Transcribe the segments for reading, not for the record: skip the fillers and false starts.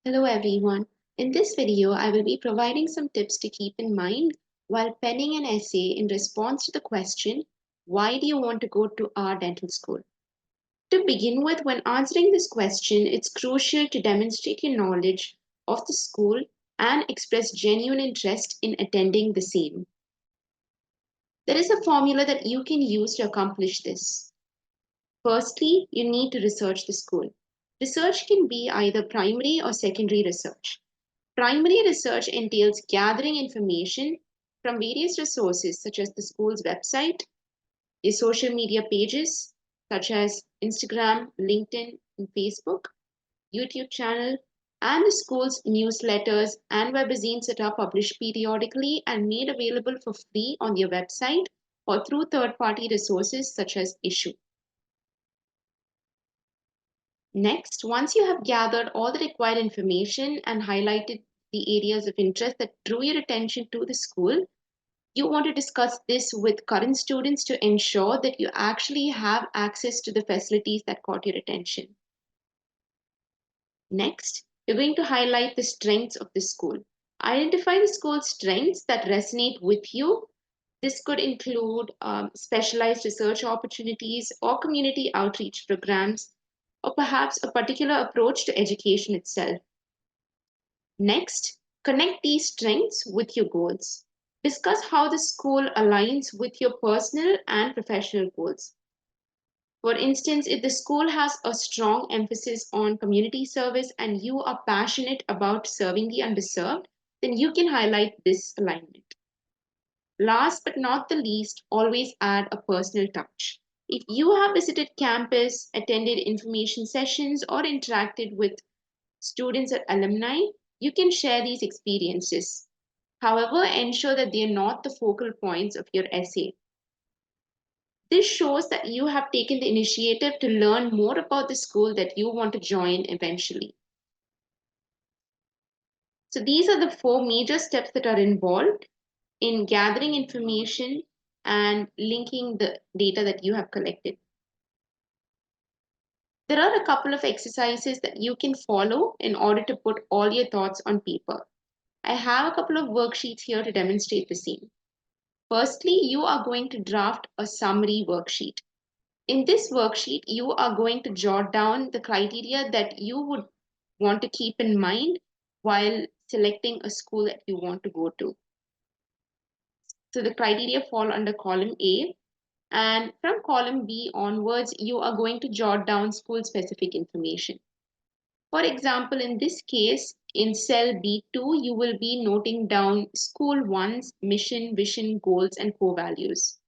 Hello everyone. In this video, I will be providing some tips to keep in mind while penning an essay in response to the question, why do you want to go to our dental school? To begin with, when answering this question, it's crucial to demonstrate your knowledge of the school and express genuine interest in attending the same. There is a formula that you can use to accomplish this. Firstly, you need to research the school. Research can be either primary or secondary research. Primary research entails gathering information from various resources such as the school's website, the social media pages such as Instagram, LinkedIn, and Facebook, YouTube channel, and the school's newsletters and webzines that are published periodically and made available for free on their website or through third-party resources such as Issue. Next, once you have gathered all the required information and highlighted the areas of interest that drew your attention to the school, you want to discuss this with current students to ensure that you actually have access to the facilities that caught your attention. Next, you're going to highlight the strengths of the school. Identify the school's strengths that resonate with you. This could include specialized research opportunities or community outreach programs, or perhaps a particular approach to education itself. Next, connect these strengths with your goals. Discuss how the school aligns with your personal and professional goals. For instance, if the school has a strong emphasis on community service and you are passionate about serving the underserved, then you can highlight this alignment. Last but not the least, always add a personal touch. If you have visited campus, attended information sessions, or interacted with students or alumni, you can share these experiences. However, ensure that they are not the focal points of your essay. This shows that you have taken the initiative to learn more about the school that you want to join eventually. So these are the 4 major steps that are involved in gathering information and linking the data that you have collected. There are a couple of exercises that you can follow in order to put all your thoughts on paper. I have a couple of worksheets here to demonstrate the same. Firstly, you are going to draft a summary worksheet. In this worksheet, you are going to jot down the criteria that you would want to keep in mind while selecting a school that you want to go to. So the criteria fall under column A, and from column B onwards, you are going to jot down school-specific information. For example, in this case, in cell B2, you will be noting down School 1's mission, vision, goals, and core values.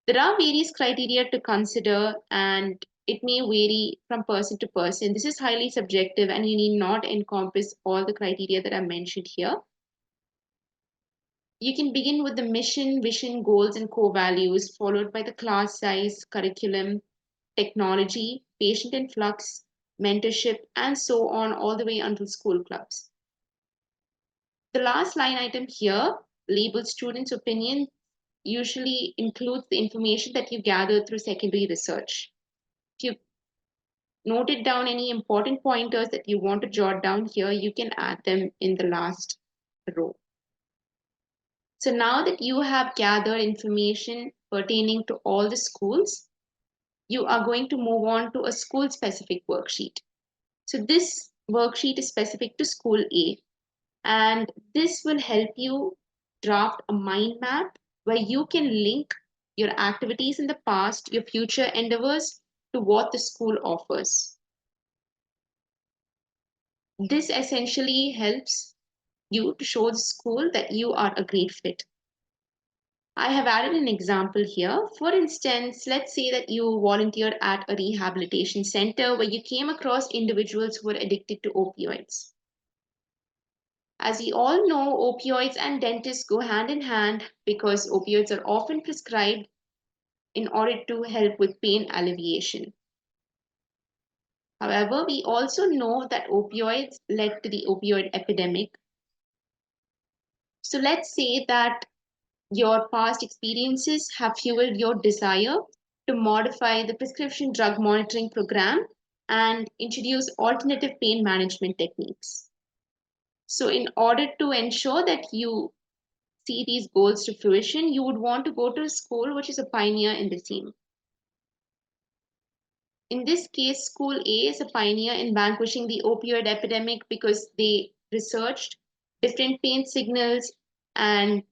There are various criteria to consider, and it may vary from person to person. This is highly subjective, and you need not encompass all the criteria that are mentioned here. You can begin with the mission, vision, goals, and core values, followed by the class size, curriculum, technology, patient influx, mentorship, and so on, all the way until school clubs. The last line item here, labeled students' opinion, usually includes the information that you gathered through secondary research. If you noted down any important pointers that you want to jot down here, you can add them in the last row. So now that you have gathered information pertaining to all the schools, you are going to move on to a school-specific worksheet. So this worksheet is specific to School A, and this will help you draft a mind map where you can link your activities in the past, your future endeavors, to what the school offers. This essentially helps you to show the school that you are a great fit. I have added an example here. For instance, let's say that you volunteered at a rehabilitation center where you came across individuals who were addicted to opioids. As we all know, opioids and dentists go hand in hand because opioids are often prescribed in order to help with pain alleviation. However, we also know that opioids led to the opioid epidemic. So let's say that your past experiences have fueled your desire to modify the prescription drug monitoring program and introduce alternative pain management techniques. So in order to ensure that you see these goals to fruition, you would want to go to a school which is a pioneer in the same. In this case, School A is a pioneer in vanquishing the opioid epidemic because they researched different pain signals and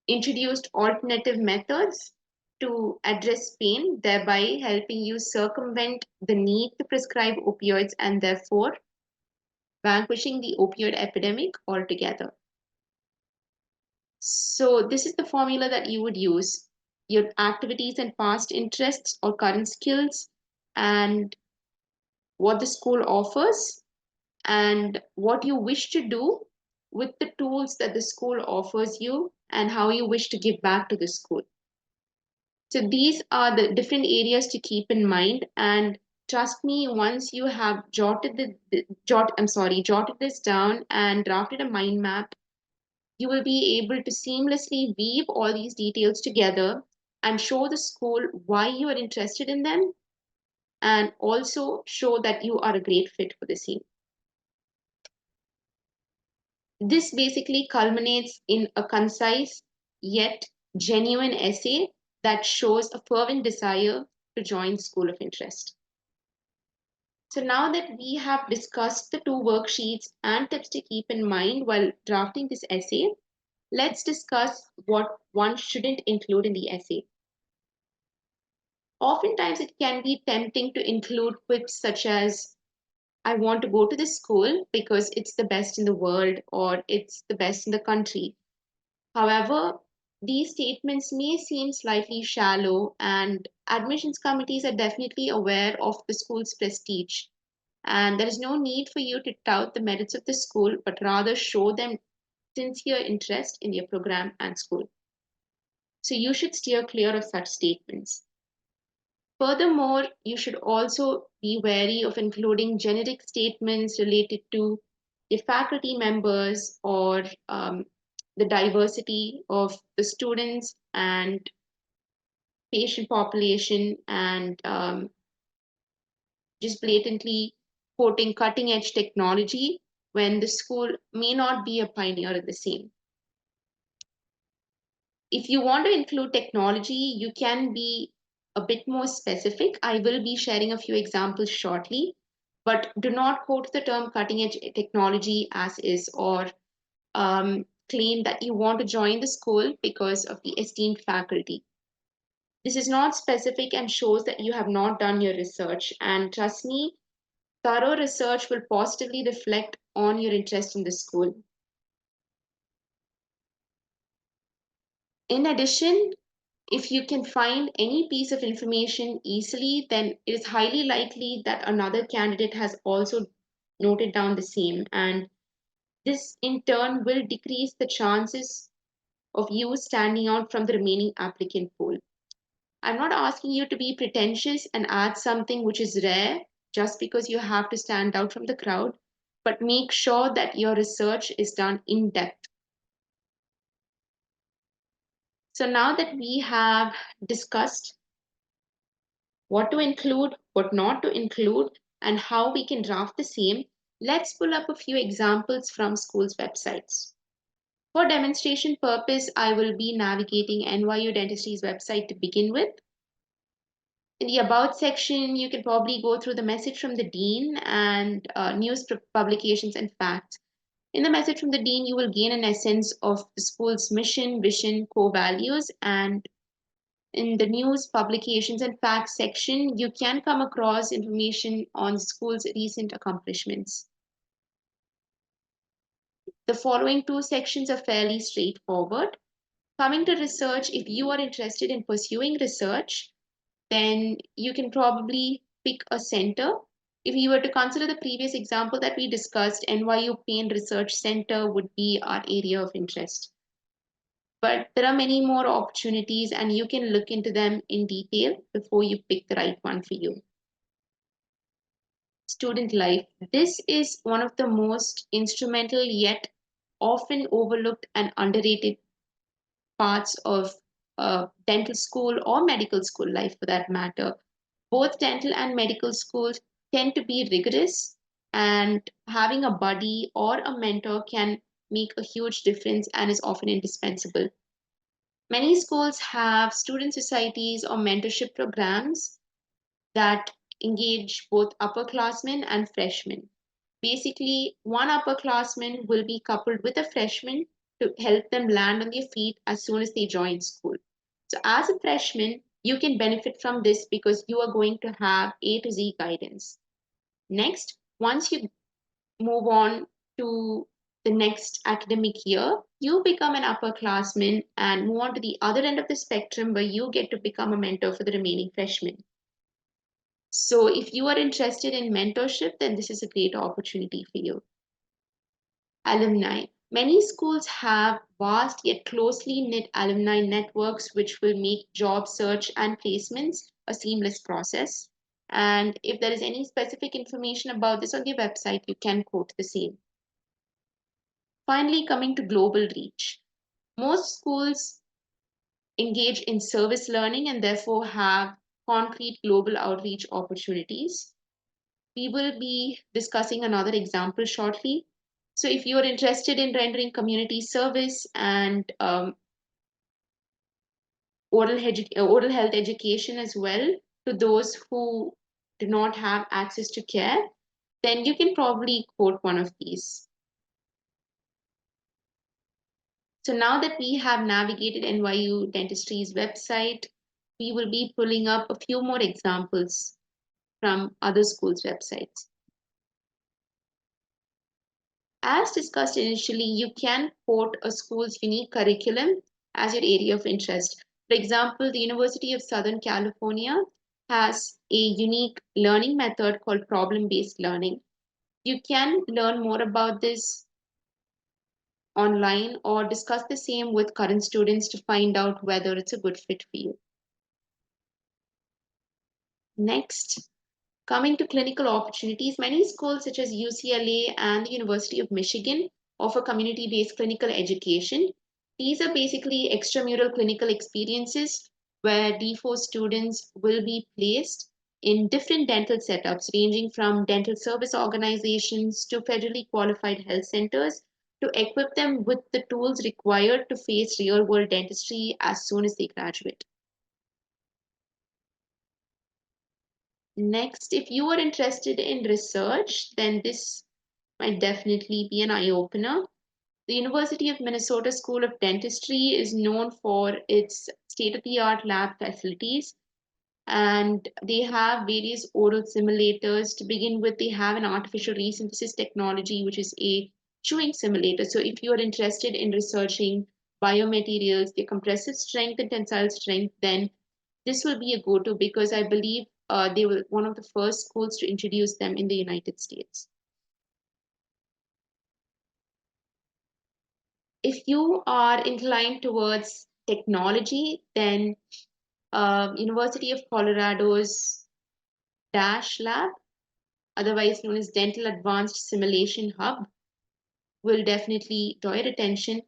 introduced alternative methods to address pain, thereby helping you circumvent the need to prescribe opioids and therefore vanquishing the opioid epidemic altogether. So this is the formula that you would use: your activities and past interests or current skills, and what the school offers, and what you wish to do with the tools that the school offers you, and how you wish to give back to the school. So these are the different areas to keep in mind. And trust me, once you have jotted this down and drafted a mind map, you will be able to seamlessly weave all these details together and show the school why you are interested in them, and also show that you are a great fit for the same. This basically culminates in a concise yet genuine essay that shows a fervent desire to join School of Interest. So now that we have discussed the two worksheets and tips to keep in mind while drafting this essay, let's discuss what one shouldn't include in the essay. Oftentimes, it can be tempting to include quips such as, I want to go to this school because it's the best in the world or it's the best in the country. However, these statements may seem slightly shallow, and admissions committees are definitely aware of the school's prestige. And there is no need for you to tout the merits of the school, but rather show them sincere interest in your program and school. So you should steer clear of such statements. Furthermore, you should also be wary of including generic statements related to the faculty members or the diversity of the students and patient population, and just blatantly quoting cutting edge technology when the school may not be a pioneer in the same. If you want to include technology, you can be a bit more specific. I will be sharing a few examples shortly, but do not quote the term cutting edge technology as is, or claim that you want to join the school because of the esteemed faculty. This is not specific and shows that you have not done your research. And trust me, thorough research will positively reflect on your interest in the school. In addition, if you can find any piece of information easily, then it is highly likely that another candidate has also noted down the same. And this in turn will decrease the chances of you standing out from the remaining applicant pool. I'm not asking you to be pretentious and add something which is rare just because you have to stand out from the crowd, but make sure that your research is done in depth. So now that we have discussed what to include, what not to include, and how we can draft the same, let's pull up a few examples from schools' websites. For demonstration purpose, I will be navigating NYU Dentistry's website to begin with. In the About section, you can probably go through the message from the dean and news publications and facts. In the message from the dean, you will gain an essence of the school's mission, vision, core values, and in the news, publications, and facts section, you can come across information on the school's recent accomplishments. The following two sections are fairly straightforward. Coming to research, if you are interested in pursuing research, then you can probably pick a center. If you were to consider the previous example that we discussed, NYU Pain Research Center would be our area of interest. But there are many more opportunities and you can look into them in detail before you pick the right one for you. Student life. This is one of the most instrumental yet often overlooked and underrated parts of dental school or medical school life for that matter. Both dental and medical schools tend to be rigorous and having a buddy or a mentor can make a huge difference and is often indispensable. Many schools have student societies or mentorship programs that engage both upperclassmen and freshmen. Basically, one upperclassman will be coupled with a freshman to help them land on their feet as soon as they join school. So, as a freshman, you can benefit from this because you are going to have A to Z guidance. Next, once you move on to the next academic year, you become an upperclassman and move on to the other end of the spectrum where you get to become a mentor for the remaining freshmen. So if you are interested in mentorship, then this is a great opportunity for you. Alumni. Many schools have vast yet closely knit alumni networks, which will make job search and placements a seamless process. And if there is any specific information about this on the website, you can quote the same. Finally, coming to global reach. Most schools engage in service learning and therefore have concrete global outreach opportunities. We will be discussing another example shortly. So if you are interested in rendering community service and oral health education as well to those who do not have access to care, then you can probably quote one of these. So now that we have navigated NYU Dentistry's website, we will be pulling up a few more examples from other schools' websites. As discussed initially, you can quote a school's unique curriculum as your area of interest. For example, the University of Southern California has a unique learning method called problem-based learning. You can learn more about this online or discuss the same with current students to find out whether it's a good fit for you. Next, coming to clinical opportunities, many schools such as UCLA and the University of Michigan offer community-based clinical education. These are basically extramural clinical experiences where D4 students will be placed in different dental setups, ranging from dental service organizations to federally qualified health centers, to equip them with the tools required to face real-world dentistry as soon as they graduate. Next, if you are interested in research, then this might definitely be an eye-opener. The University of Minnesota School of Dentistry is known for its state-of-the-art lab facilities, and they have various oral simulators. To begin with, they have an artificial resynthesis technology, which is a chewing simulator. So if you are interested in researching biomaterials, their compressive strength and tensile strength, then this will be a go-to because I believe they were one of the first schools to introduce them in the United States. If you are inclined towards technology, then University of Colorado's DASH lab, otherwise known as Dental Advanced Simulation Hub, will definitely draw your attention.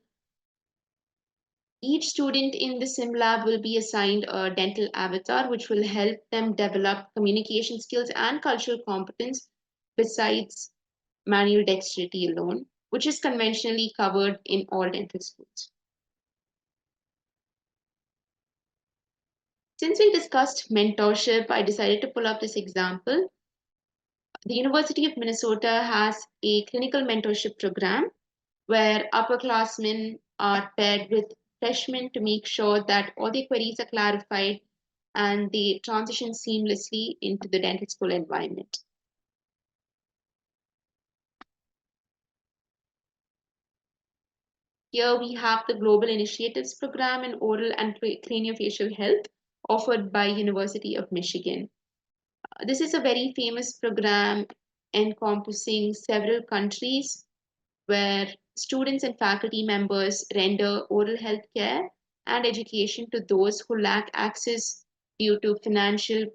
Each student in the sim lab will be assigned a dental avatar, which will help them develop communication skills and cultural competence besides manual dexterity alone, which is conventionally covered in all dental schools. Since we discussed mentorship, I decided to pull up this example. The University of Minnesota has a clinical mentorship program where upperclassmen are paired with freshmen to make sure that all their queries are clarified and they transition seamlessly into the dental school environment. Here we have the Global Initiatives Program in Oral and Craniofacial Health offered by University of Michigan. This is a very famous program encompassing several countries where students and faculty members render oral health care and education to those who lack access due to financial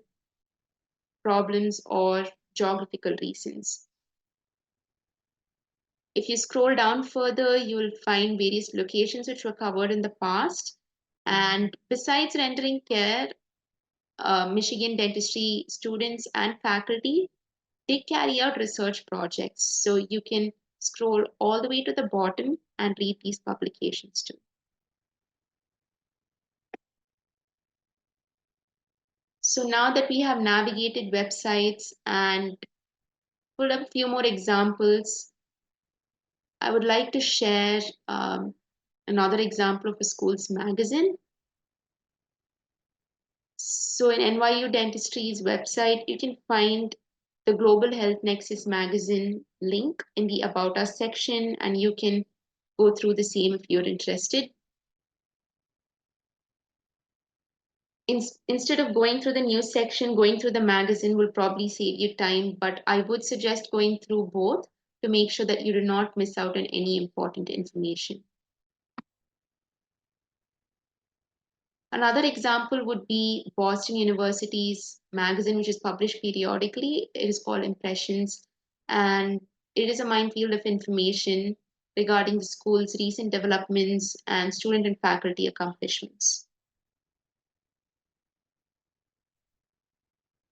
problems or geographical reasons. If you scroll down further, you will find various locations which were covered in the past. And besides rendering care, Michigan dentistry students and faculty did carry out research projects, so you can scroll all the way to the bottom and read these publications too. So now that we have navigated websites and pulled up a few more examples, I would like to share another example of a school's magazine. So in NYU Dentistry's website, you can find the Global Health Nexus magazine link in the About Us section, and you can go through the same if you're interested. Instead of going through the news section, going through the magazine will probably save you time, but I would suggest going through both to make sure that you do not miss out on any important information. Another example would be Boston University's magazine, which is published periodically. It is called Impressions, and it is a minefield of information regarding the school's recent developments and student and faculty accomplishments.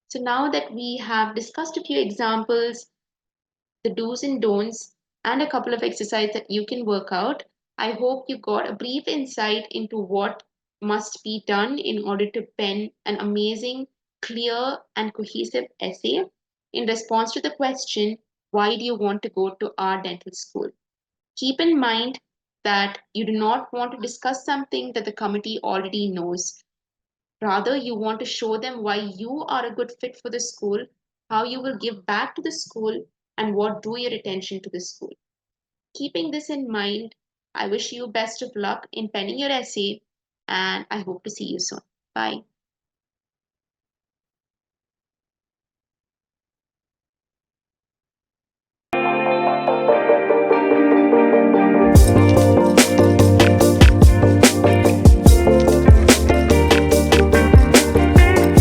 So now that we have discussed a few examples, the do's and don'ts, and a couple of exercises that you can work out, I hope you got a brief insight into what must be done in order to pen an amazing, clear, and cohesive essay in response to the question, why do you want to go to our dental school? Keep in mind that you do not want to discuss something that the committee already knows. Rather, you want to show them why you are a good fit for the school, how you will give back to the school, and what drew your attention to the school. Keeping this in mind, I wish you best of luck in penning your essay, and I hope to see you soon. Bye.